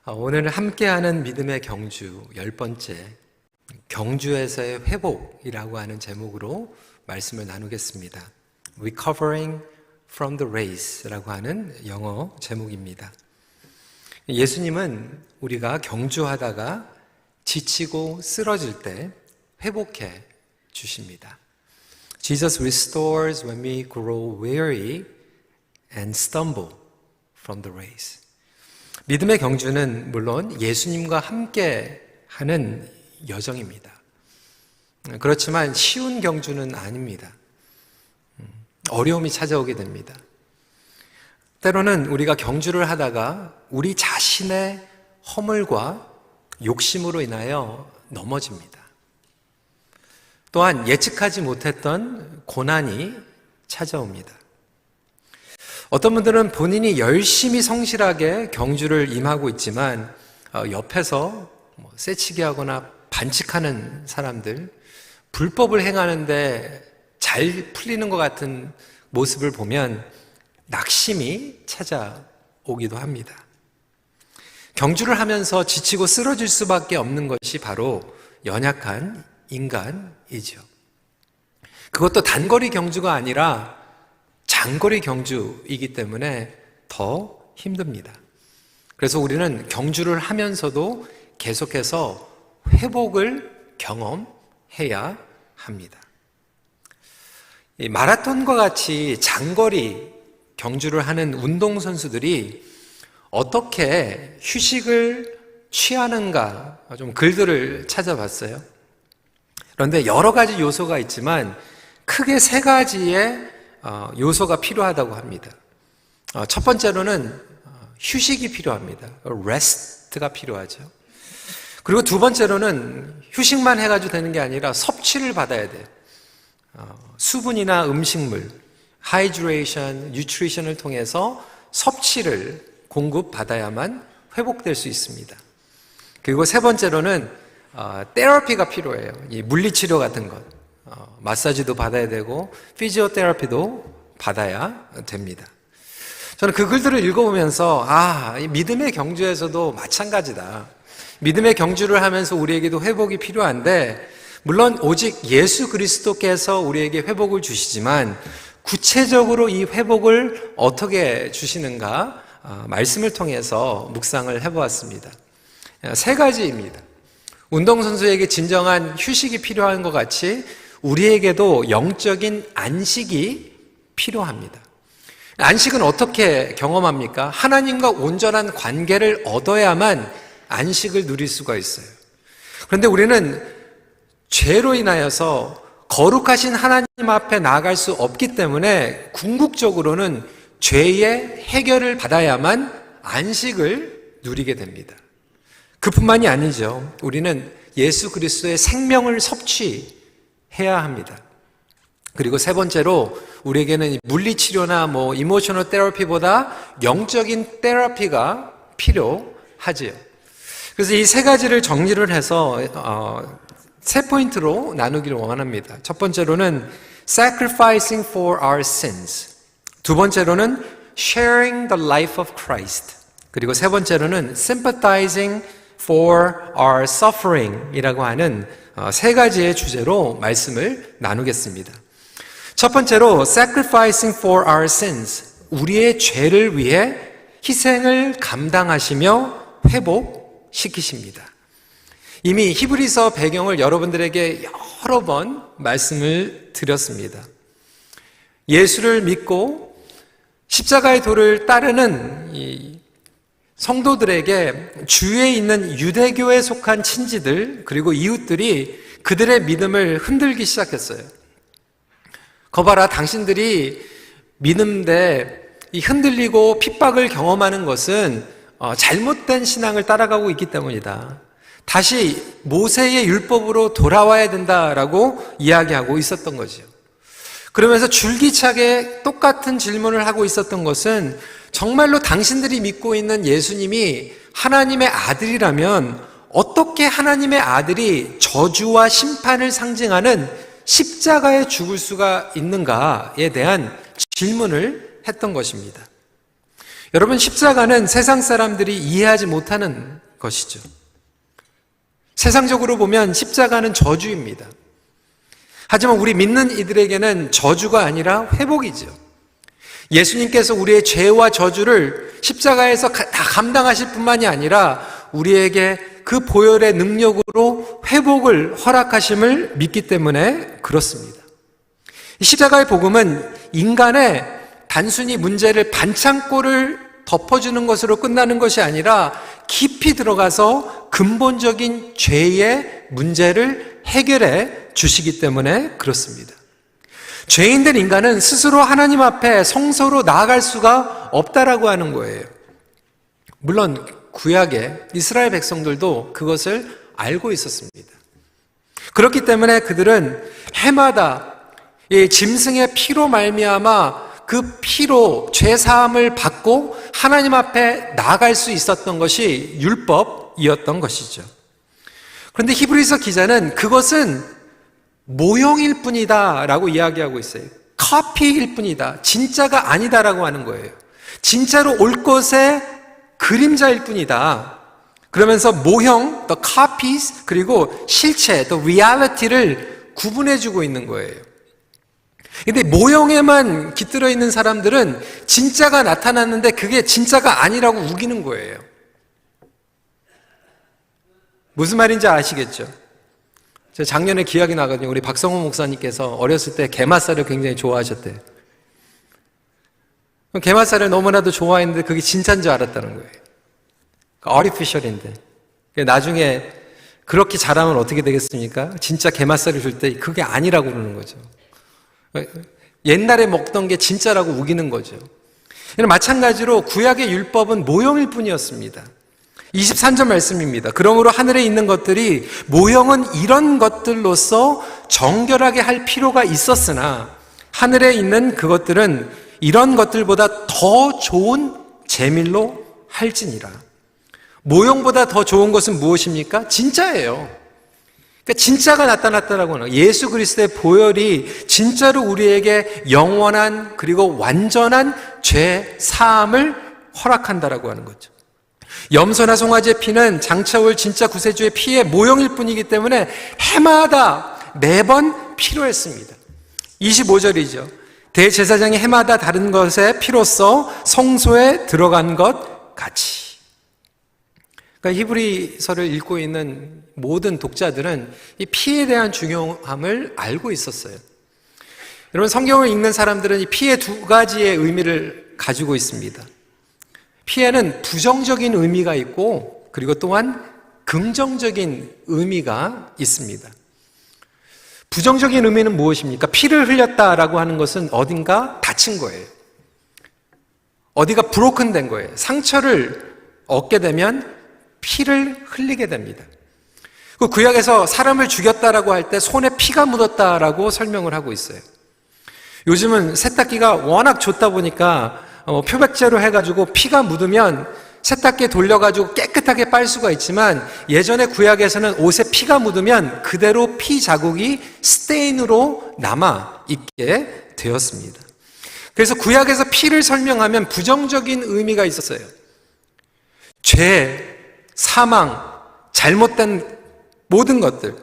오늘 함께하는 믿음의 경주 10번째 경주에서의 회복이라고 하는 제목으로 말씀을 나누겠습니다. Recovering from the Race라고 하는 영어 제목입니다. 예수님은 우리가 경주하다가 지치고 쓰러질 때 회복해 주십니다. Jesus restores when we grow weary and stumble from the race. 믿음의 경주는 물론 예수님과 함께 하는 여정입니다. 그렇지만 쉬운 경주는 아닙니다. 어려움이 찾아오게 됩니다. 때로는 우리가 경주를 하다가 우리 자신의 허물과 욕심으로 인하여 넘어집니다. 또한 예측하지 못했던 고난이 찾아옵니다. 어떤 분들은 본인이 열심히 성실하게 경주를 임하고 있지만 옆에서 쇠치기 하거나 반칙하는 사람들, 불법을 행하는데 잘 풀리는 것 같은 모습을 보면 낙심이 찾아오기도 합니다. 경주를 하면서 지치고 쓰러질 수밖에 없는 것이 바로 연약한 인간이죠. 그것도 단거리 경주가 아니라 장거리 경주이기 때문에 더 힘듭니다. 그래서 우리는 경주를 하면서도 계속해서 회복을 경험해야 합니다. 이 마라톤과 같이 장거리 경주를 하는 운동선수들이 어떻게 휴식을 취하는가 좀 글들을 찾아봤어요. 그런데 여러 가지 요소가 있지만 크게 세 가지의 요소가 필요하다고 합니다. 첫 번째로는 휴식이 필요합니다. rest가 필요하죠. 그리고 두 번째로는 휴식만 해가지고 되는 게 아니라 섭취를 받아야 돼요. 수분이나 음식물, hydration, nutrition을 통해서 섭취를 공급받아야만 회복될 수 있습니다. 그리고 세 번째로는 테라피가 필요해요. 이 물리치료 같은 것. 마사지도 받아야 되고 피지오테라피도 받아야 됩니다. 저는 그 글들을 읽어보면서 이 믿음의 경주에서도 마찬가지다. 믿음의 경주를 하면서 우리에게도 회복이 필요한데 물론 오직 예수 그리스도께서 우리에게 회복을 주시지만 구체적으로 이 회복을 어떻게 주시는가 말씀을 통해서 묵상을 해보았습니다. 세 가지입니다. 운동선수에게 진정한 휴식이 필요한 것 같이 우리에게도 영적인 안식이 필요합니다. 안식은 어떻게 경험합니까? 하나님과 온전한 관계를 얻어야만 안식을 누릴 수가 있어요. 그런데 우리는 죄로 인하여서 거룩하신 하나님 앞에 나아갈 수 없기 때문에 궁극적으로는 죄의 해결을 받아야만 안식을 누리게 됩니다. 그뿐만이 아니죠. 우리는 예수 그리스도의 생명을 섭취해야 합니다. 그리고 세 번째로 우리에게는 물리치료나 이모셔널 테라피보다 영적인 테라피가 필요하지요. 그래서 이 세 가지를 정리를 해서 세 포인트로 나누기를 원합니다. 첫 번째로는 sacrificing for our sins. 두 번째로는 sharing the life of Christ. 그리고 세 번째로는 sympathizing for our suffering 이라고 하는 세 가지의 주제로 말씀을 나누겠습니다. 첫 번째로 sacrificing for our sins. 우리의 죄를 위해 희생을 감당하시며 회복시키십니다. 이미 히브리서 배경을 여러분들에게 여러 번 말씀을 드렸습니다. 예수를 믿고 십자가의 도를 따르는 이 성도들에게 주위에 있는 유대교에 속한 친지들 그리고 이웃들이 그들의 믿음을 흔들기 시작했어요. 거봐라, 당신들이 믿음대 흔들리고 핍박을 경험하는 것은 잘못된 신앙을 따라가고 있기 때문이다. 다시 모세의 율법으로 돌아와야 된다라고 이야기하고 있었던 거죠. 그러면서 줄기차게 똑같은 질문을 하고 있었던 것은 정말로 당신들이 믿고 있는 예수님이 하나님의 아들이라면 어떻게 하나님의 아들이 저주와 심판을 상징하는 십자가에 죽을 수가 있는가에 대한 질문을 했던 것입니다. 여러분, 십자가는 세상 사람들이 이해하지 못하는 것이죠. 세상적으로 보면 십자가는 저주입니다. 하지만 우리 믿는 이들에게는 저주가 아니라 회복이죠. 예수님께서 우리의 죄와 저주를 십자가에서 다 감당하실 뿐만이 아니라 우리에게 그 보혈의 능력으로 회복을 허락하심을 믿기 때문에 그렇습니다. 십자가의 복음은 인간의 단순히 문제를 반창고를 덮어주는 것으로 끝나는 것이 아니라 깊이 들어가서 근본적인 죄의 문제를 해결해 주시기 때문에 그렇습니다. 죄인된 인간은 스스로 하나님 앞에 성소로 나아갈 수가 없다라고 하는 거예요. 물론 구약의 이스라엘 백성들도 그것을 알고 있었습니다. 그렇기 때문에 그들은 해마다 이 짐승의 피로 말미암아 그 피로 죄 사함을 받고 하나님 앞에 나아갈 수 있었던 것이 율법이었던 것이죠. 그런데 히브리서 기자는 그것은 모형일 뿐이다 라고 이야기하고 있어요. 카피일 뿐이다, 진짜가 아니다라고 하는 거예요. 진짜로 올 것의 그림자일 뿐이다. 그러면서 모형, the copies, 그리고 실체, the reality를 구분해주고 있는 거예요. 근데 모형에만 깃들어 있는 사람들은 진짜가 나타났는데 그게 진짜가 아니라고 우기는 거예요. 무슨 말인지 아시겠죠? 제가 작년에 기억이 나거든요. 우리 박성호 목사님께서 어렸을 때 게맛살을 굉장히 좋아하셨대요. 게맛살을 너무나도 좋아했는데 그게 진짜인 줄 알았다는 거예요. 아티피셜인데. 나중에 그렇게 자라면 어떻게 되겠습니까? 진짜 게맛살을 줄 때 그게 아니라고 그러는 거죠. 옛날에 먹던 게 진짜라고 우기는 거죠. 마찬가지로 구약의 율법은 모형일 뿐이었습니다. 23절 말씀입니다. 그러므로 하늘에 있는 것들이 모형은 이런 것들로서 정결하게 할 필요가 있었으나 하늘에 있는 그것들은 이런 것들보다 더 좋은 제밀로 할지니라. 모형보다 더 좋은 것은 무엇입니까? 진짜예요. 그러니까 진짜가 나타났다라고 하는 거예요. 예수 그리스도의 보혈이 진짜로 우리에게 영원한 그리고 완전한 죄 사함을 허락한다라고 하는 거죠. 염소나 송아지의 피는 장차올 진짜 구세주의 피의 모형일 뿐이기 때문에 해마다 매번 필요했습니다. 25절이죠. 대제사장이 해마다 다른 것의 피로써 성소에 들어간 것 같이. 그러니까 히브리서를 읽고 있는 모든 독자들은 이 피에 대한 중요함을 알고 있었어요. 여러분, 성경을 읽는 사람들은 이 피의 두 가지의 의미를 가지고 있습니다. 피에는 부정적인 의미가 있고 그리고 또한 긍정적인 의미가 있습니다. 부정적인 의미는 무엇입니까? 피를 흘렸다라고 하는 것은 어딘가 다친 거예요. 어디가 브로큰 된 거예요. 상처를 얻게 되면 피를 흘리게 됩니다. 그 구약에서 사람을 죽였다라고 할 때 손에 피가 묻었다라고 설명을 하고 있어요. 요즘은 세탁기가 워낙 좋다 보니까 표백제로 해가지고 피가 묻으면 세탁기에 돌려가지고 깨끗하게 빨 수가 있지만 예전에 구약에서는 옷에 피가 묻으면 그대로 피 자국이 스테인으로 남아 있게 되었습니다. 그래서 구약에서 피를 설명하면 부정적인 의미가 있었어요. 죄, 사망, 잘못된 모든 것들,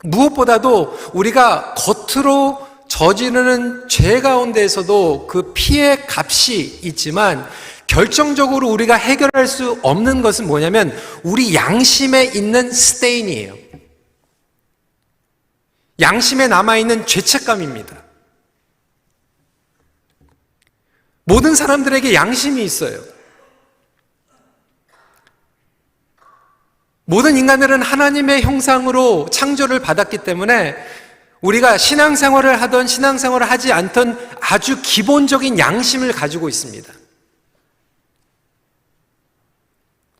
무엇보다도 우리가 겉으로 저지르는 죄 가운데에서도 그 피의 값이 있지만 결정적으로 우리가 해결할 수 없는 것은 뭐냐면 우리 양심에 있는 스테인이에요. 양심에 남아있는 죄책감입니다. 모든 사람들에게 양심이 있어요. 모든 인간들은 하나님의 형상으로 창조를 받았기 때문에 우리가 신앙생활을 하던 신앙생활을 하지 않던 아주 기본적인 양심을 가지고 있습니다.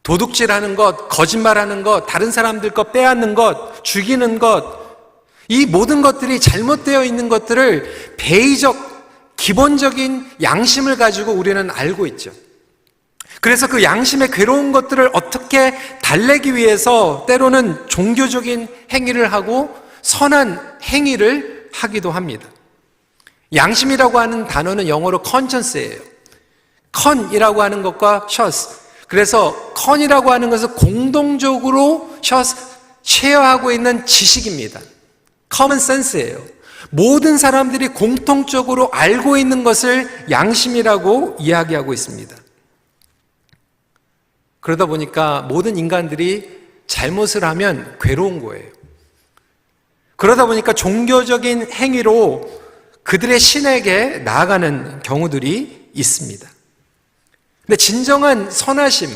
도둑질하는 것, 거짓말하는 것, 다른 사람들 것 빼앗는 것, 죽이는 것, 이 모든 것들이 잘못되어 있는 것들을 베이적, 기본적인 양심을 가지고 우리는 알고 있죠. 그래서 그 양심의 괴로운 것들을 어떻게 달래기 위해서 때로는 종교적인 행위를 하고 선한 행위를 하기도 합니다. 양심이라고 하는 단어는 영어로 conscience예요. 컨이라고 하는 것과 셔스. 그래서 컨이라고 하는 것은 공동적으로 쉐어하고 있는 지식입니다. 커먼 센스예요. 모든 사람들이 공통적으로 알고 있는 것을 양심이라고 이야기하고 있습니다. 그러다 보니까 모든 인간들이 잘못을 하면 괴로운 거예요. 그러다 보니까 종교적인 행위로 그들의 신에게 나아가는 경우들이 있습니다. 근데 진정한 선하심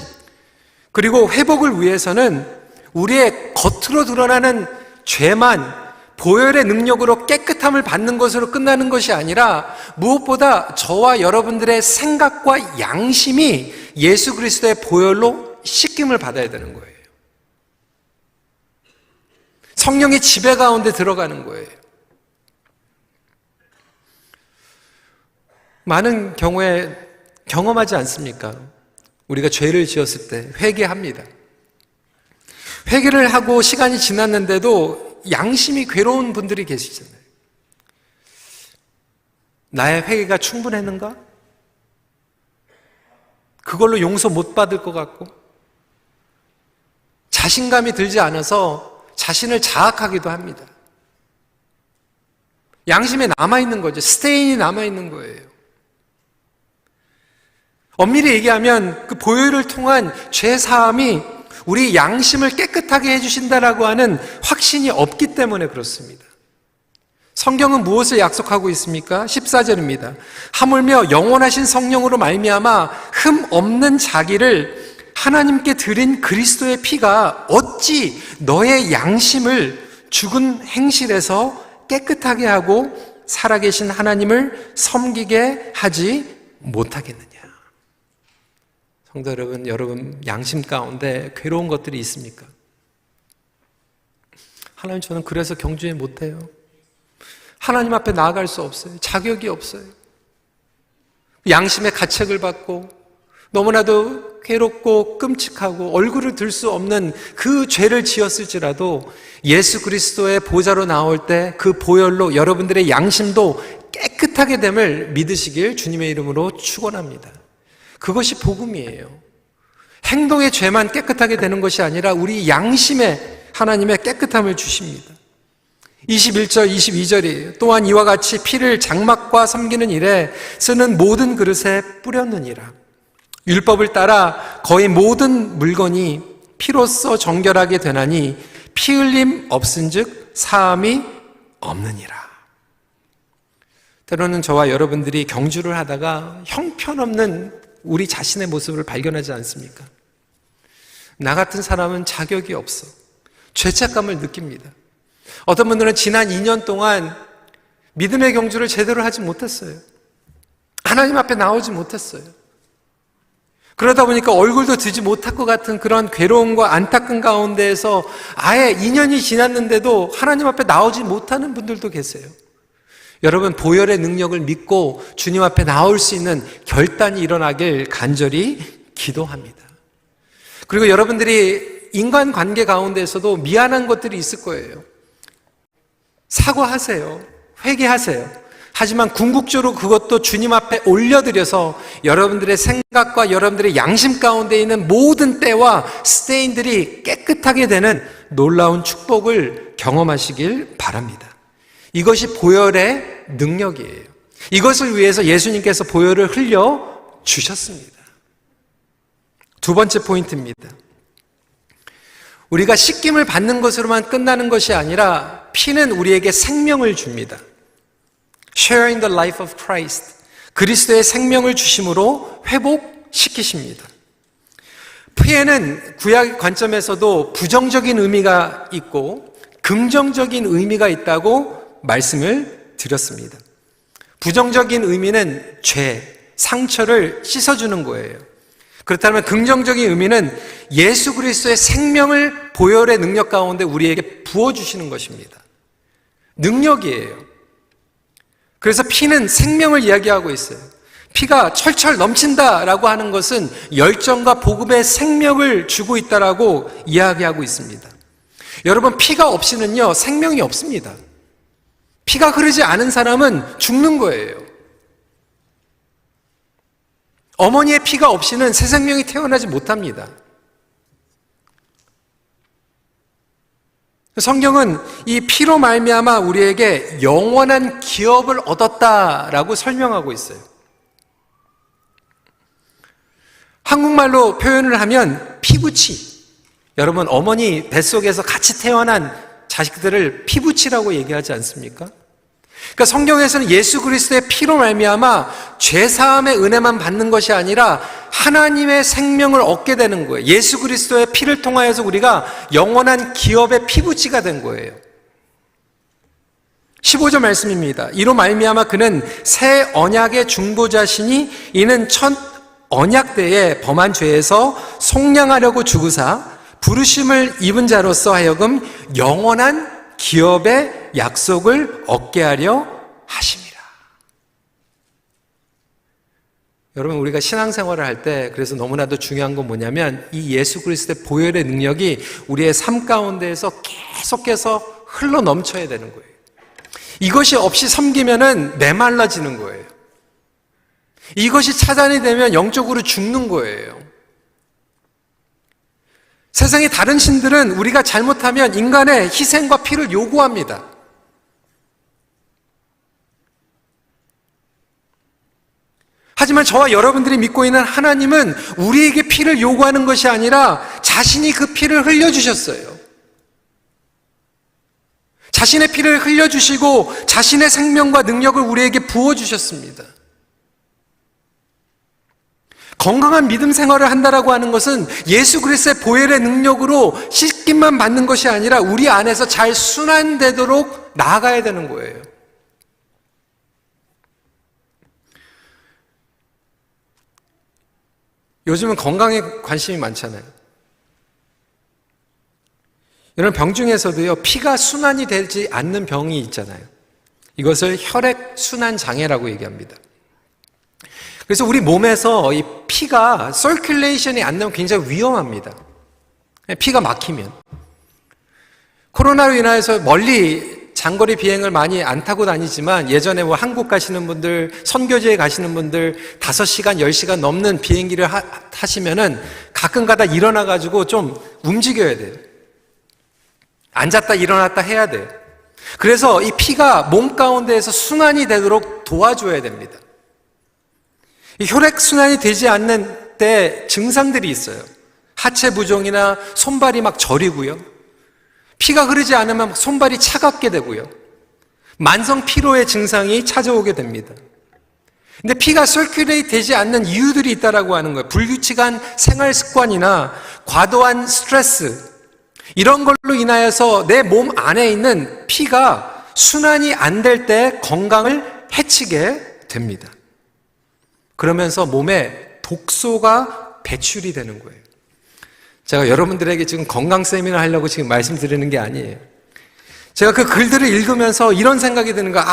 그리고 회복을 위해서는 우리의 겉으로 드러나는 죄만 보혈의 능력으로 깨끗함을 받는 것으로 끝나는 것이 아니라 무엇보다 저와 여러분들의 생각과 양심이 예수 그리스도의 보혈로 씻김을 받아야 되는 거예요. 성령의 지배 가운데 들어가는 거예요. 많은 경우에 경험하지 않습니까? 우리가 죄를 지었을 때 회개합니다. 회개를 하고 시간이 지났는데도 양심이 괴로운 분들이 계시잖아요. 나의 회개가 충분했는가? 그걸로 용서 못 받을 것 같고 자신감이 들지 않아서 자신을 자학하기도 합니다. 양심에 남아있는 거죠. 스테인이 남아있는 거예요. 엄밀히 얘기하면 그 보혈을 통한 죄사함이 우리 양심을 깨끗하게 해주신다라고 하는 확신이 없기 때문에 그렇습니다. 성경은 무엇을 약속하고 있습니까? 14절입니다. 하물며 영원하신 성령으로 말미암아 흠 없는 자기를 하나님께 드린 그리스도의 피가 어찌 너의 양심을 죽은 행실에서 깨끗하게 하고 살아계신 하나님을 섬기게 하지 못하겠느냐. 성도 여러분, 여러분 양심 가운데 괴로운 것들이 있습니까? 하나님, 저는 그래서 경주에 못해요. 하나님 앞에 나아갈 수 없어요. 자격이 없어요. 양심의 가책을 받고 너무나도 괴롭고 끔찍하고 얼굴을 들 수 없는 그 죄를 지었을지라도 예수 그리스도의 보좌로 나올 때 그 보혈로 여러분들의 양심도 깨끗하게 됨을 믿으시길 주님의 이름으로 축원합니다. 그것이 복음이에요. 행동의 죄만 깨끗하게 되는 것이 아니라 우리 양심에 하나님의 깨끗함을 주십니다. 21절, 22절이에요. 또한 이와 같이 피를 장막과 섬기는 일에 쓰는 모든 그릇에 뿌렸느니라. 율법을 따라 거의 모든 물건이 피로써 정결하게 되나니 피 흘림 없은즉 사함이 없느니라. 때로는 저와 여러분들이 경주를 하다가 형편없는 우리 자신의 모습을 발견하지 않습니까? 나 같은 사람은 자격이 없어. 죄책감을 느낍니다. 어떤 분들은 지난 2년 동안 믿음의 경주를 제대로 하지 못했어요. 하나님 앞에 나오지 못했어요. 그러다 보니까 얼굴도 드지 못할 것 같은 그런 괴로움과 안타까움 가운데에서 아예 2년이 지났는데도 하나님 앞에 나오지 못하는 분들도 계세요. 여러분, 보혈의 능력을 믿고 주님 앞에 나올 수 있는 결단이 일어나길 간절히 기도합니다. 그리고 여러분들이 인간관계 가운데에서도 미안한 것들이 있을 거예요. 사과하세요. 회개하세요. 하지만 궁극적으로 그것도 주님 앞에 올려드려서 여러분들의 생각과 여러분들의 양심 가운데 있는 모든 때와 스테인들이 깨끗하게 되는 놀라운 축복을 경험하시길 바랍니다. 이것이 보혈의 능력이에요. 이것을 위해서 예수님께서 보혈을 흘려 주셨습니다. 두 번째 포인트입니다. 우리가 씻김을 받는 것으로만 끝나는 것이 아니라 피는 우리에게 생명을 줍니다. Sharing the life of Christ. 그리스도의 생명을 주심으로 회복시키십니다. 피에는 구약 관점에서도 부정적인 의미가 있고 긍정적인 의미가 있다고 말씀을 드렸습니다. 부정적인 의미는 죄, 상처를 씻어주는 거예요. 그렇다면 긍정적인 의미는 예수 그리스도의 생명을 보혈의 능력 가운데 우리에게 부어주시는 것입니다. 능력이에요. 그래서 피는 생명을 이야기하고 있어요. 피가 철철 넘친다라고 하는 것은 열정과 복음의 생명을 주고 있다라고 이야기하고 있습니다. 여러분, 피가 없이는요 생명이 없습니다. 피가 흐르지 않은 사람은 죽는 거예요. 어머니의 피가 없이는 새 생명이 태어나지 못합니다. 성경은 이 피로 말미암아 우리에게 영원한 기업을 얻었다라고 설명하고 있어요. 한국말로 표현을 하면 피부치. 여러분, 어머니 뱃속에서 같이 태어난 자식들을 피부치라고 얘기하지 않습니까? 그러니까 성경에서는 예수 그리스도의 피로 말미암아 죄사함의 은혜만 받는 것이 아니라 하나님의 생명을 얻게 되는 거예요. 예수 그리스도의 피를 통하여서 우리가 영원한 기업의 피부치가 된 거예요. 15절 말씀입니다. 이로 말미암아 그는 새 언약의 중보자시니 이는 첫 언약 때에 범한 죄에서 속량하려고 죽으사 부르심을 입은 자로서 하여금 영원한 기업의 약속을 얻게 하려 하심이라. 여러분, 우리가 신앙생활을 할 때 그래서 너무나도 중요한 건 뭐냐면 이 예수 그리스도의 보혈의 능력이 우리의 삶 가운데에서 계속해서 흘러 넘쳐야 되는 거예요. 이것이 없이 섬기면은 메말라지는 거예요. 이것이 차단이 되면 영적으로 죽는 거예요. 세상의 다른 신들은 우리가 잘못하면 인간의 희생과 피를 요구합니다. 하지만 저와 여러분들이 믿고 있는 하나님은 우리에게 피를 요구하는 것이 아니라 자신이 그 피를 흘려주셨어요. 자신의 피를 흘려주시고 자신의 생명과 능력을 우리에게 부어주셨습니다. 건강한 믿음 생활을 한다라고 하는 것은 예수 그리스도의 보혈의 능력으로 씻김만 받는 것이 아니라 우리 안에서 잘 순환되도록 나아가야 되는 거예요. 요즘은 건강에 관심이 많잖아요. 이런 병 중에서도요, 피가 순환이 되지 않는 병이 있잖아요. 이것을 혈액순환 장애라고 얘기합니다. 그래서 우리 몸에서 이 피가 서큘레이션이 안 되면 굉장히 위험합니다. 피가 막히면. 코로나로 인하여서 멀리 장거리 비행을 많이 안 타고 다니지만 예전에 뭐 한국 가시는 분들, 선교지에 가시는 분들 5시간, 10시간 넘는 비행기를 타시면은 가끔 가다 일어나가지고 좀 움직여야 돼요. 앉았다 일어났다 해야 돼요. 그래서 이 피가 몸 가운데에서 순환이 되도록 도와줘야 됩니다. 이 혈액순환이 되지 않는 때 증상들이 있어요. 하체 부종이나 손발이 막 저리고요. 피가 흐르지 않으면 손발이 차갑게 되고요. 만성 피로의 증상이 찾아오게 됩니다. 근데 피가 서큘레이트 되지 않는 이유들이 있다라고 하는 거예요. 불규칙한 생활 습관이나 과도한 스트레스, 이런 걸로 인하여서 내 몸 안에 있는 피가 순환이 안 될 때 건강을 해치게 됩니다. 그러면서 몸에 독소가 배출이 되는 거예요. 제가 여러분들에게 지금 건강 세미나 하려고 지금 말씀드리는 게 아니에요. 제가 그 글들을 읽으면서 이런 생각이 드는 거야.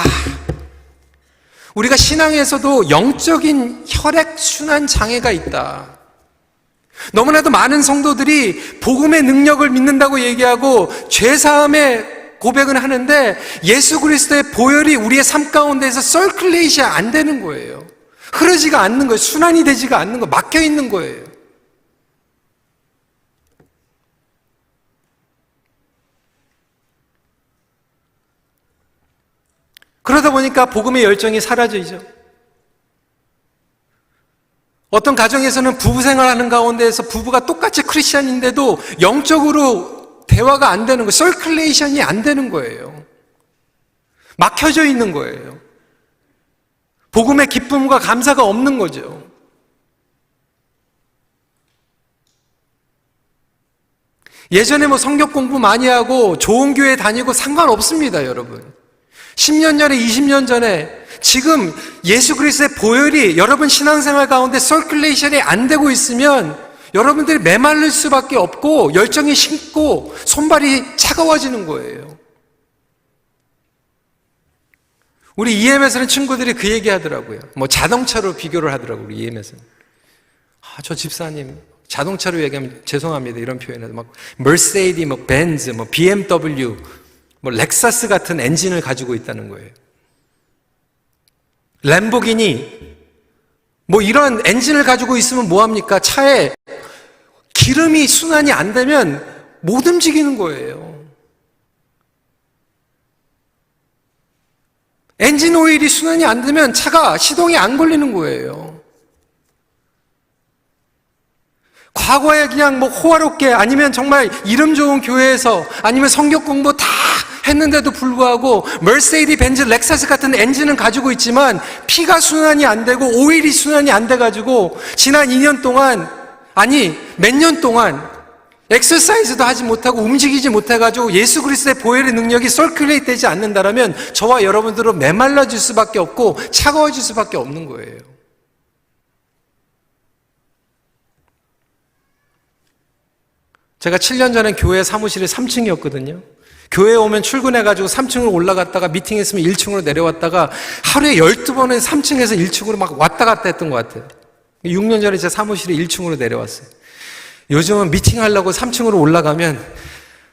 우리가 신앙에서도 영적인 혈액순환 장애가 있다. 너무나도 많은 성도들이 복음의 능력을 믿는다고 얘기하고 죄사함의 고백은 하는데 예수 그리스도의 보혈이 우리의 삶 가운데에서 서큘레이션이 안 되는 거예요. 흐르지가 않는 거예요. 순환이 되지가 않는 거예요. 막혀 있는 거예요. 그러다 보니까 복음의 열정이 사라지죠. 어떤 가정에서는 부부 생활하는 가운데에서 부부가 똑같이 크리스찬인데도 영적으로 대화가 안 되는 거예요. 서큘레이션이 안 되는 거예요. 막혀져 있는 거예요. 복음의 기쁨과 감사가 없는 거죠. 예전에 뭐 성경 공부 많이 하고 좋은 교회 다니고 상관없습니다, 여러분. 10년 전에, 20년 전에 지금 예수 그리스도의 보혈이 여러분 신앙생활 가운데 서큘레이션이 안 되고 있으면 여러분들이 메말릴 수밖에 없고 열정이 식고 손발이 차가워지는 거예요. 우리 EM에서는 친구들이 그 얘기 하더라고요. 뭐 자동차로 비교를 하더라고요, 우리 EM에서는. 저 집사님, 자동차로 얘기하면 죄송합니다. 이런 표현을. 막, 머세디스, 뭐, 벤츠, 뭐, BMW, 뭐, 렉사스 같은 엔진을 가지고 있다는 거예요. 램보기니, 뭐 이런 엔진을 가지고 있으면 뭐합니까? 차에 기름이 순환이 안 되면 못 움직이는 거예요. 엔진 오일이 순환이 안 되면 차가 시동이 안 걸리는 거예요. 과거에 그냥 뭐 호화롭게 아니면 정말 이름 좋은 교회에서 아니면 성경 공부 다 했는데도 불구하고 머세디스 벤츠 렉사스 같은 엔진은 가지고 있지만 피가 순환이 안 되고 오일이 순환이 안 돼가지고 지난 2년 동안 아니 몇 년 동안 엑서사이즈도 하지 못하고 움직이지 못해가지고 예수 그리스도의 보혈의 능력이 서큘레이트 되지 않는다라면 저와 여러분들은 메말라질 수밖에 없고 차가워질 수밖에 없는 거예요. 제가 7년 전에 교회 사무실이 3층이었거든요. 교회에 오면 출근해가지고 3층으로 올라갔다가 미팅했으면 1층으로 내려왔다가 하루에 12번은 3층에서 1층으로 막 왔다 갔다 했던 것 같아요. 6년 전에 제 사무실이 1층으로 내려왔어요. 요즘은 미팅하려고 3층으로 올라가면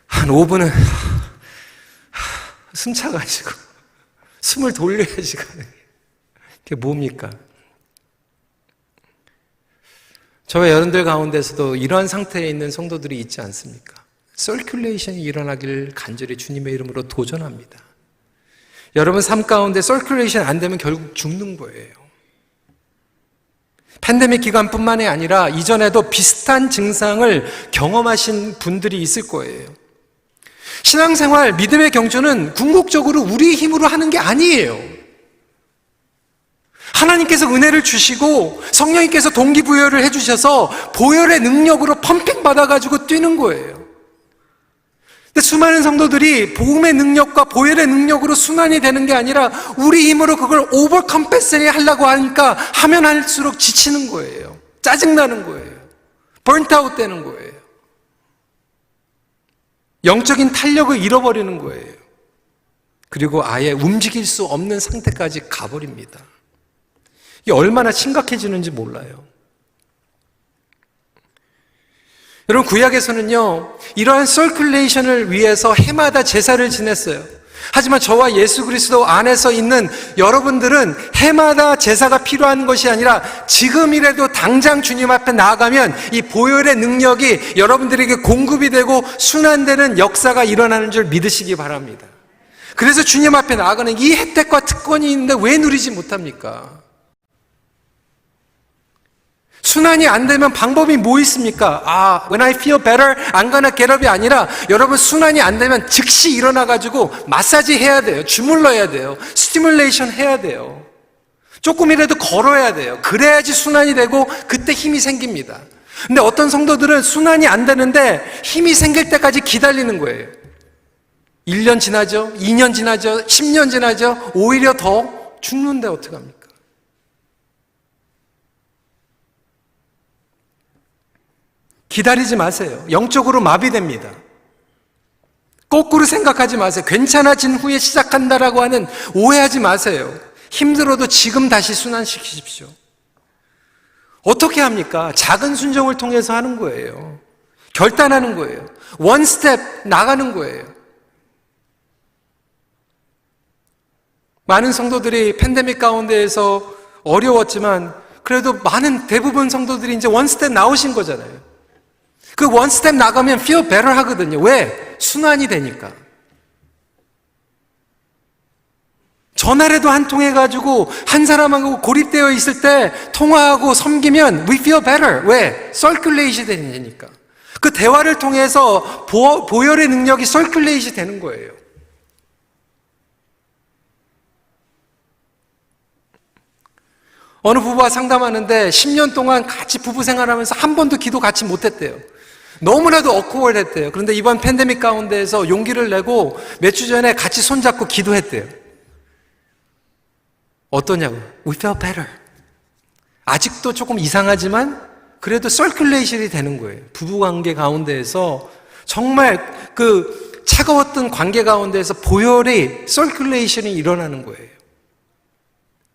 한 5분은 숨 차가지고 숨을 돌려야지 가는. 그게 뭡니까? 저와 여러분들 가운데서도 이러한 상태에 있는 성도들이 있지 않습니까? 서큘레이션이 일어나길 간절히 주님의 이름으로 도전합니다. 여러분 삶 가운데 서큘레이션 안 되면 결국 죽는 거예요. 팬데믹 기간뿐만이 아니라 이전에도 비슷한 증상을 경험하신 분들이 있을 거예요. 신앙생활, 믿음의 경주는 궁극적으로 우리의 힘으로 하는 게 아니에요. 하나님께서 은혜를 주시고 성령님께서 동기부여를 해주셔서 보혈의 능력으로 펌핑 받아가지고 뛰는 거예요. 근데 수많은 성도들이 복음의 능력과 보혈의 능력으로 순환이 되는 게 아니라 우리 힘으로 그걸 오버컴pen세이트 하려고 하니까 하면 할수록 지치는 거예요. 짜증나는 거예요. 번트아웃 되는 거예요. 영적인 탄력을 잃어버리는 거예요. 그리고 아예 움직일 수 없는 상태까지 가버립니다. 이게 얼마나 심각해지는지 몰라요. 여러분 구약에서는요 이러한 서큘레이션을 위해서 해마다 제사를 지냈어요. 하지만 저와 예수 그리스도 안에서 있는 여러분들은 해마다 제사가 필요한 것이 아니라 지금이라도 당장 주님 앞에 나아가면 이 보혈의 능력이 여러분들에게 공급이 되고 순환되는 역사가 일어나는 줄 믿으시기 바랍니다. 그래서 주님 앞에 나아가는 이 혜택과 특권이 있는데 왜 누리지 못합니까? 순환이 안 되면 방법이 뭐 있습니까? When I feel better, I'm gonna get up이 아니라 여러분 순환이 안 되면 즉시 일어나가지고 마사지 해야 돼요. 주물러야 돼요. 스티뮬레이션 해야 돼요. 조금이라도 걸어야 돼요. 그래야지 순환이 되고 그때 힘이 생깁니다. 근데 어떤 성도들은 순환이 안 되는데 힘이 생길 때까지 기다리는 거예요. 1년 지나죠? 2년 지나죠? 10년 지나죠? 오히려 더 죽는데 어떡합니까? 기다리지 마세요. 영적으로 마비됩니다. 거꾸로 생각하지 마세요. 괜찮아진 후에 시작한다라고 하는 오해하지 마세요. 힘들어도 지금 다시 순환시키십시오. 어떻게 합니까? 작은 순종을 통해서 하는 거예요. 결단하는 거예요. 원 스텝 나가는 거예요. 많은 성도들이 팬데믹 가운데에서 어려웠지만 그래도 많은 대부분 성도들이 이제 원 스텝 나오신 거잖아요. 그 원 스텝 나가면 feel better 하거든요. 왜? 순환이 되니까. 전화라도 한 통 해가지고 한 사람하고 고립되어 있을 때 통화하고 섬기면 we feel better. 왜? circulate 되니까. 그 대화를 통해서 보혈의 능력이 circulate 되는 거예요. 어느 부부와 상담하는데 10년 동안 같이 부부 생활하면서 한 번도 기도 같이 못했대요. 너무나도 어쿠얼했대요. 그런데 이번 팬데믹 가운데에서 용기를 내고 몇 주 전에 같이 손잡고 기도했대요. 어떠냐고? We feel better. 아직도 조금 이상하지만 그래도 서큘레이션이 되는 거예요. 부부관계 가운데에서 정말 그 차가웠던 관계 가운데에서 보혈의 서큘레이션이 일어나는 거예요.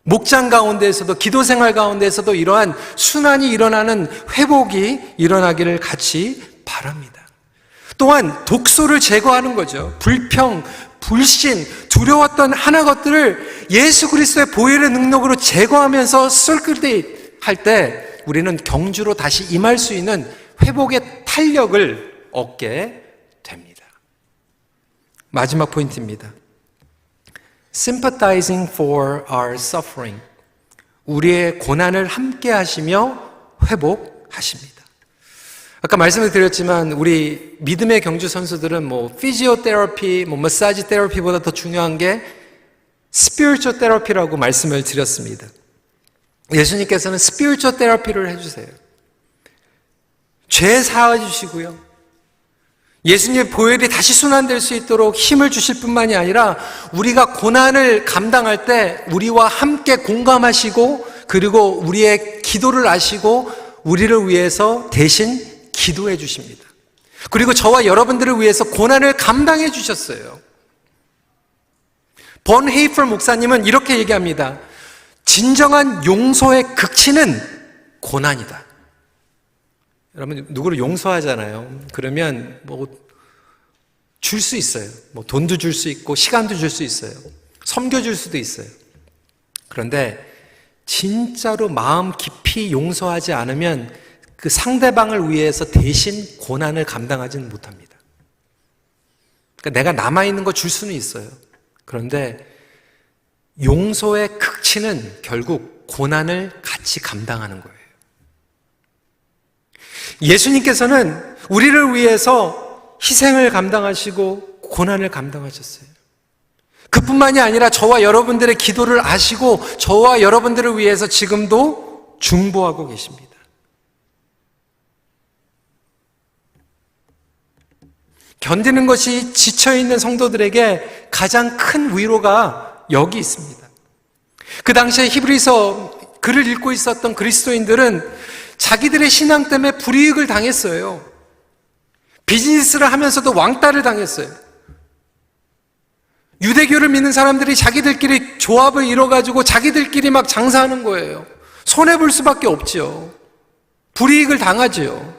목장 가운데에서도 기도 생활 가운데에서도 이러한 순환이 일어나는 회복이 일어나기를 같이 바랍니다. 또한 독소를 제거하는 거죠. 불평, 불신, 두려웠던 하나 것들을 예수 그리스도의 보혈의 능력으로 제거하면서 circulate 할 때 우리는 경주로 다시 임할 수 있는 회복의 탄력을 얻게 됩니다. 마지막 포인트입니다. Sympathizing for our suffering. 우리의 고난을 함께 하시며 회복하십니다. 아까 말씀을 드렸지만 우리 믿음의 경주 선수들은 피지오테라피, 마사지 테라피보다 더 중요한 게 스피리추얼 테라피라고 말씀을 드렸습니다. 예수님께서는 스피리추얼 테라피를 해주세요. 죄 사하주시고요. 예수님의 보혈이 다시 순환될 수 있도록 힘을 주실 뿐만이 아니라 우리가 고난을 감당할 때 우리와 함께 공감하시고 그리고 우리의 기도를 아시고 우리를 위해서 대신 기도해 주십니다. 그리고 저와 여러분들을 위해서 고난을 감당해 주셨어요. 본 헤이플 목사님은 이렇게 얘기합니다. 진정한 용서의 극치는 고난이다. 여러분 누구를 용서하잖아요. 그러면 줄 수 있어요. 돈도 줄 수 있고 시간도 줄 수 있어요. 섬겨줄 수도 있어요. 그런데 진짜로 마음 깊이 용서하지 않으면 그 상대방을 위해서 대신 고난을 감당하지는 못합니다. 그러니까 내가 남아있는 거 줄 수는 있어요. 그런데 용서의 극치는 결국 고난을 같이 감당하는 거예요. 예수님께서는 우리를 위해서 희생을 감당하시고 고난을 감당하셨어요. 그뿐만이 아니라 저와 여러분들의 기도를 아시고 저와 여러분들을 위해서 지금도 중보하고 계십니다. 견디는 것이 지쳐있는 성도들에게 가장 큰 위로가 여기 있습니다. 그 당시에 히브리서 글을 읽고 있었던 그리스도인들은 자기들의 신앙 때문에 불이익을 당했어요. 비즈니스를 하면서도 왕따를 당했어요. 유대교를 믿는 사람들이 자기들끼리 조합을 이뤄가지고 자기들끼리 막 장사하는 거예요. 손해볼 수밖에 없죠. 불이익을 당하죠.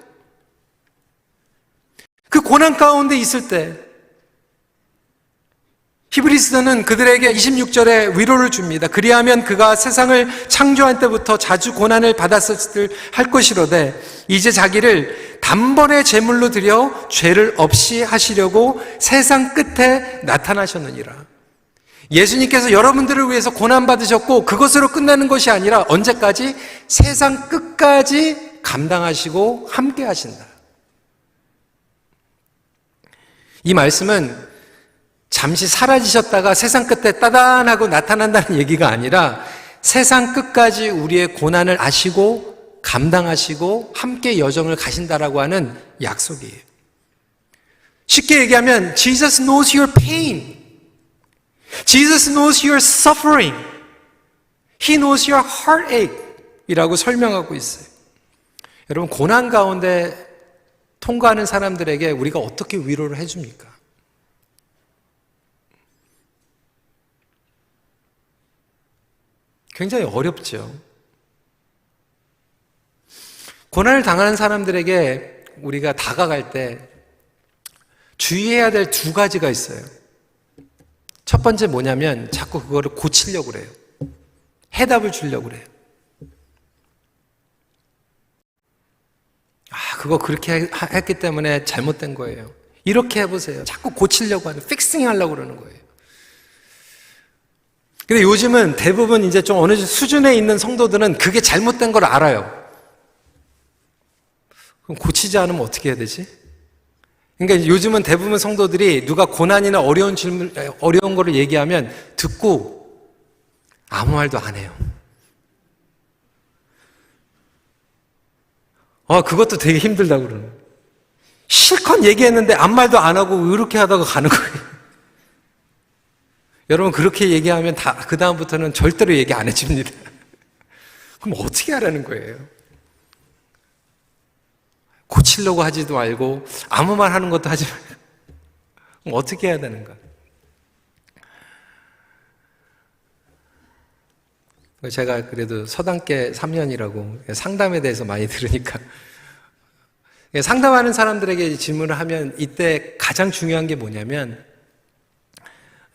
그 고난 가운데 있을 때 히브리서는 그들에게 26절에 위로를 줍니다. 그리하면 그가 세상을 창조한 때부터 자주 고난을 받았을 할 것이로되 이제 자기를 단번에 제물로 드려 죄를 없이 하시려고 세상 끝에 나타나셨느니라. 예수님께서 여러분들을 위해서 고난 받으셨고 그것으로 끝나는 것이 아니라 언제까지? 세상 끝까지 감당하시고 함께 하신다. 이 말씀은 잠시 사라지셨다가 세상 끝에 따단하고 나타난다는 얘기가 아니라 세상 끝까지 우리의 고난을 아시고 감당하시고 함께 여정을 가신다라고 하는 약속이에요. 쉽게 얘기하면 Jesus knows your pain. Jesus knows your suffering. He knows your heartache 이라고 설명하고 있어요. 여러분 고난 가운데 통과하는 사람들에게 우리가 어떻게 위로를 해줍니까? 굉장히 어렵죠. 고난을 당하는 사람들에게 우리가 다가갈 때 주의해야 될 두 가지가 있어요. 첫 번째 뭐냐면 자꾸 그거를 고치려고 그래요. 해답을 주려고 그래요. 그거 그렇게 했기 때문에 잘못된 거예요. 이렇게 해보세요. 자꾸 고치려고 하는, 픽싱 하려고 그러는 거예요. 근데 요즘은 대부분 이제 좀 어느 수준에 있는 성도들은 그게 잘못된 걸 알아요. 그럼 고치지 않으면 어떻게 해야 되지? 그러니까 요즘은 대부분 성도들이 누가 고난이나 어려운 질문, 어려운 거를 얘기하면 듣고 아무 말도 안 해요. 그것도 되게 힘들다고 그러는 거예요. 실컷 얘기했는데 아무 말도 안 하고 이렇게 하다가 가는 거예요. 여러분 그렇게 얘기하면 그 다음부터는 절대로 얘기 안 해줍니다. 그럼 어떻게 하라는 거예요? 고치려고 하지도 말고 아무 말 하는 것도 하지 말고 그럼 어떻게 해야 되는가? 제가 그래도 서당계 3년이라고 상담에 대해서 많이 들으니까 상담하는 사람들에게 질문을 하면 이때 가장 중요한 게 뭐냐면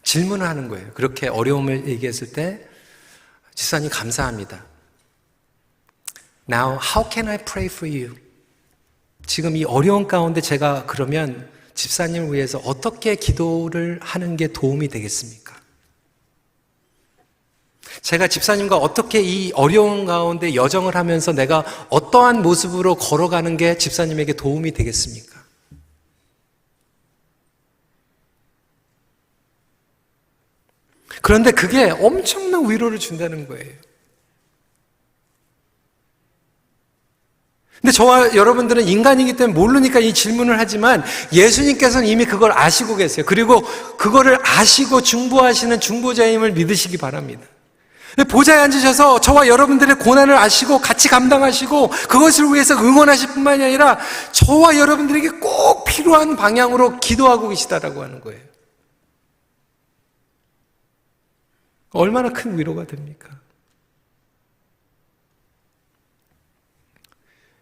질문을 하는 거예요. 그렇게 어려움을 얘기했을 때 집사님 감사합니다. Now, how can I pray for you? 지금 이 어려운 가운데 제가 그러면 집사님을 위해서 어떻게 기도를 하는 게 도움이 되겠습니까? 제가 집사님과 어떻게 이 어려운 가운데 여정을 하면서 내가 어떠한 모습으로 걸어가는 게 집사님에게 도움이 되겠습니까? 그런데 그게 엄청난 위로를 준다는 거예요. 근데 저와 여러분들은 인간이기 때문에 모르니까 이 질문을 하지만 예수님께서는 이미 그걸 아시고 계세요. 그리고 그거를 아시고 중보하시는 중보자임을 믿으시기 바랍니다. 보좌에 앉으셔서 저와 여러분들의 고난을 아시고 같이 감당하시고 그것을 위해서 응원하실 뿐만이 아니라 저와 여러분들에게 꼭 필요한 방향으로 기도하고 계시다라고 하는 거예요. 얼마나 큰 위로가 됩니까?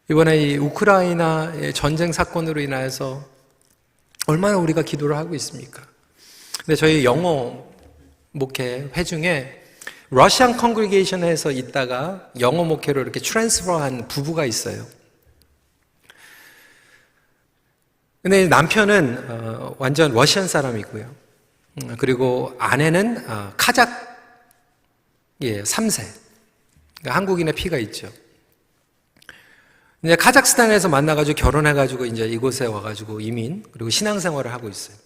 이번에 이 우크라이나의 전쟁 사건으로 인하여서 얼마나 우리가 기도를 하고 있습니까? 근데 저희 영어 목회 회중에 러시안 컨그리게이션에서 있다가 영어 목회로 이렇게 트랜스퍼한 부부가 있어요. 근데 남편은 완전 러시안 사람이고요. 그리고 아내는 카자크 3세. 그러니까 한국인의 피가 있죠. 이제 카자흐스탄에서 만나가지고 결혼해가지고 이제 이곳에 와가지고 이민 그리고 신앙생활을 하고 있어요.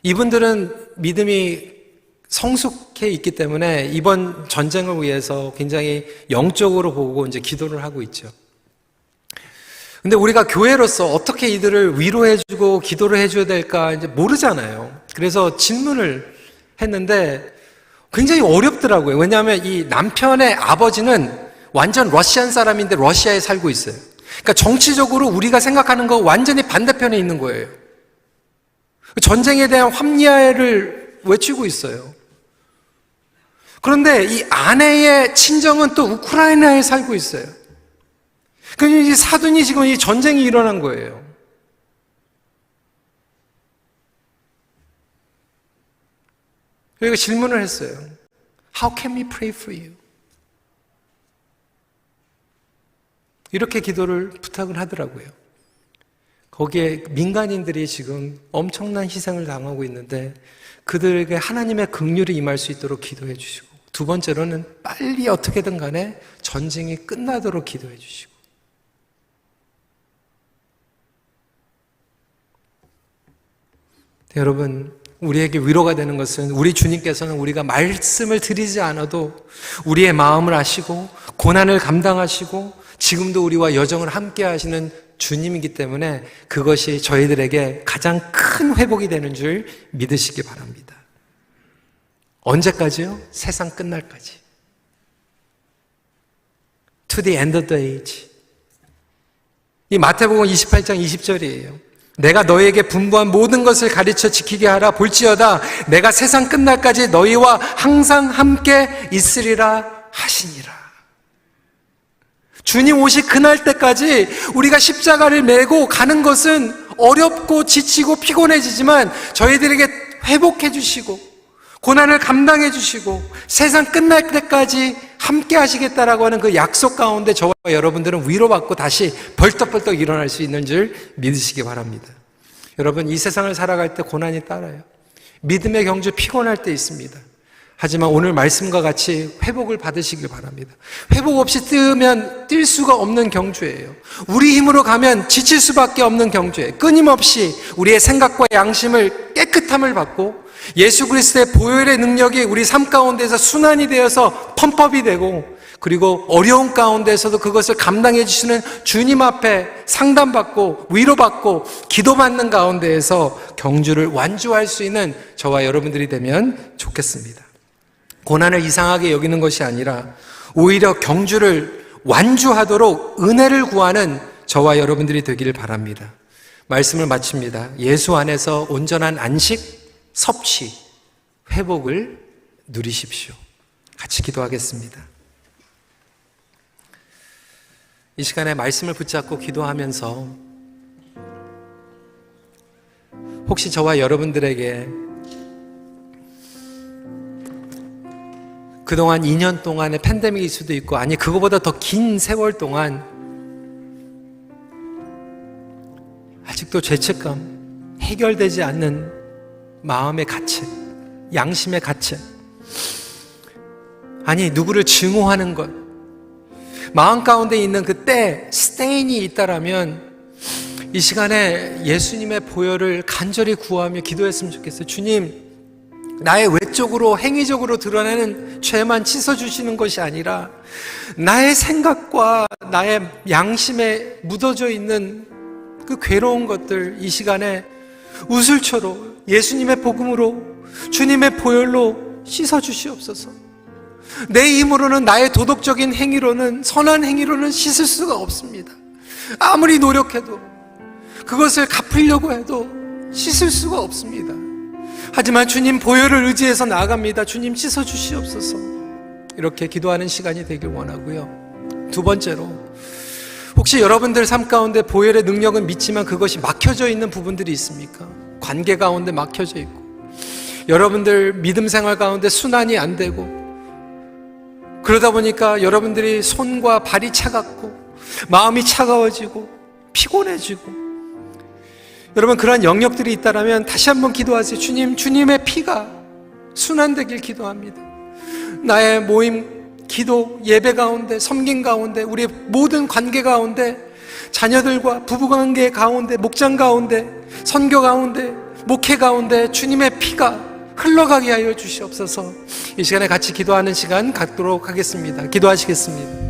이분들은 믿음이 성숙해 있기 때문에 이번 전쟁을 위해서 굉장히 영적으로 보고 이제 기도를 하고 있죠. 근데 우리가 교회로서 어떻게 이들을 위로해주고 기도를 해줘야 될까 이제 모르잖아요. 그래서 질문을 했는데 굉장히 어렵더라고요. 왜냐하면 이 남편의 아버지는 완전 러시안 사람인데 러시아에 살고 있어요. 그러니까 정치적으로 우리가 생각하는 거 완전히 반대편에 있는 거예요. 전쟁에 대한 합리화를 외치고 있어요. 그런데 이 아내의 친정은 또 우크라이나에 살고 있어요. 그러니까 이 사돈이 지금 이 전쟁이 일어난 거예요. 그리고 질문을 했어요. How can we pray for you? 이렇게 기도를 부탁을 하더라고요. 거기에 민간인들이 지금 엄청난 희생을 당하고 있는데 그들에게 하나님의 긍휼이 임할 수 있도록 기도해 주시고 두 번째로는 빨리 어떻게든 간에 전쟁이 끝나도록 기도해 주시고 여러분 우리에게 위로가 되는 것은 우리 주님께서는 우리가 말씀을 드리지 않아도 우리의 마음을 아시고 고난을 감당하시고 지금도 우리와 여정을 함께 하시는 주님이기 때문에 그것이 저희들에게 가장 큰 회복이 되는 줄 믿으시기 바랍니다. 언제까지요? 세상 끝날까지. To the end of the age. 이 마태복음 28장 20절이에요. 내가 너희에게 분부한 모든 것을 가르쳐 지키게 하라. 볼지어다 내가 세상 끝날까지 너희와 항상 함께 있으리라 하시니라. 주님 오실 그날 때까지 우리가 십자가를 메고 가는 것은 어렵고 지치고 피곤해지지만 저희들에게 회복해 주시고 고난을 감당해 주시고 세상 끝날 때까지 함께 하시겠다라고 하는 그 약속 가운데 저와 여러분들은 위로받고 다시 벌떡벌떡 일어날 수 있는 줄 믿으시기 바랍니다. 여러분 이 세상을 살아갈 때 고난이 따라요. 믿음의 경주 피곤할 때 있습니다. 하지만 오늘 말씀과 같이 회복을 받으시길 바랍니다. 회복 없이 뛰면 뛸 수가 없는 경주예요. 우리 힘으로 가면 지칠 수밖에 없는 경주예요. 끊임없이 우리의 생각과 양심을 깨끗함을 받고 예수 그리스도의 보혈의 능력이 우리 삶 가운데서 순환이 되어서 펌프업이 되고 그리고 어려운 가운데서도 그것을 감당해 주시는 주님 앞에 상담받고 위로받고 기도받는 가운데에서 경주를 완주할 수 있는 저와 여러분들이 되면 좋겠습니다. 고난을 이상하게 여기는 것이 아니라 오히려 경주를 완주하도록 은혜를 구하는 저와 여러분들이 되기를 바랍니다. 말씀을 마칩니다. 예수 안에서 온전한 안식, 섭취, 회복을 누리십시오. 같이 기도하겠습니다. 이 시간에 말씀을 붙잡고 기도하면서 혹시 저와 여러분들에게 그동안 2년 동안의 팬데믹일 수도 있고, 아니 그거보다 더 긴 세월 동안 아직도 죄책감, 해결되지 않는 마음의 가책, 양심의 가책, 아니 누구를 증오하는 것, 마음 가운데 있는 그 스테인이 있다라면 이 시간에 예수님의 보혈을 간절히 구하며 기도했으면 좋겠어요. 주님, 나의 외적으로 행위적으로 드러나는 죄만 씻어주시는 것이 아니라 나의 생각과 나의 양심에 묻어져 있는 그 괴로운 것들, 이 시간에 우슬초로 예수님의 복음으로 주님의 보혈로 씻어주시옵소서. 내 힘으로는, 나의 도덕적인 행위로는, 선한 행위로는 씻을 수가 없습니다. 아무리 노력해도, 그것을 갚으려고 해도 씻을 수가 없습니다. 하지만 주님 보혈을 의지해서 나아갑니다. 주님 씻어주시옵소서. 이렇게 기도하는 시간이 되길 원하고요. 두 번째로, 혹시 여러분들 삶 가운데 보혈의 능력은 믿지만 그것이 막혀져 있는 부분들이 있습니까? 관계 가운데 막혀져 있고, 여러분들 믿음 생활 가운데 순환이 안 되고, 그러다 보니까 여러분들이 손과 발이 차갑고 마음이 차가워지고 피곤해지고, 여러분 그러한 영역들이 있다면 다시 한번 기도하세요. 주님, 주님의 피가 순환되길 기도합니다. 나의 모임, 기도, 예배 가운데, 섬김 가운데, 우리의 모든 관계 가운데, 자녀들과 부부관계 가운데, 목장 가운데, 선교 가운데, 목회 가운데 주님의 피가 흘러가게 하여 주시옵소서. 이 시간에 같이 기도하는 시간 갖도록 하겠습니다. 기도하시겠습니다.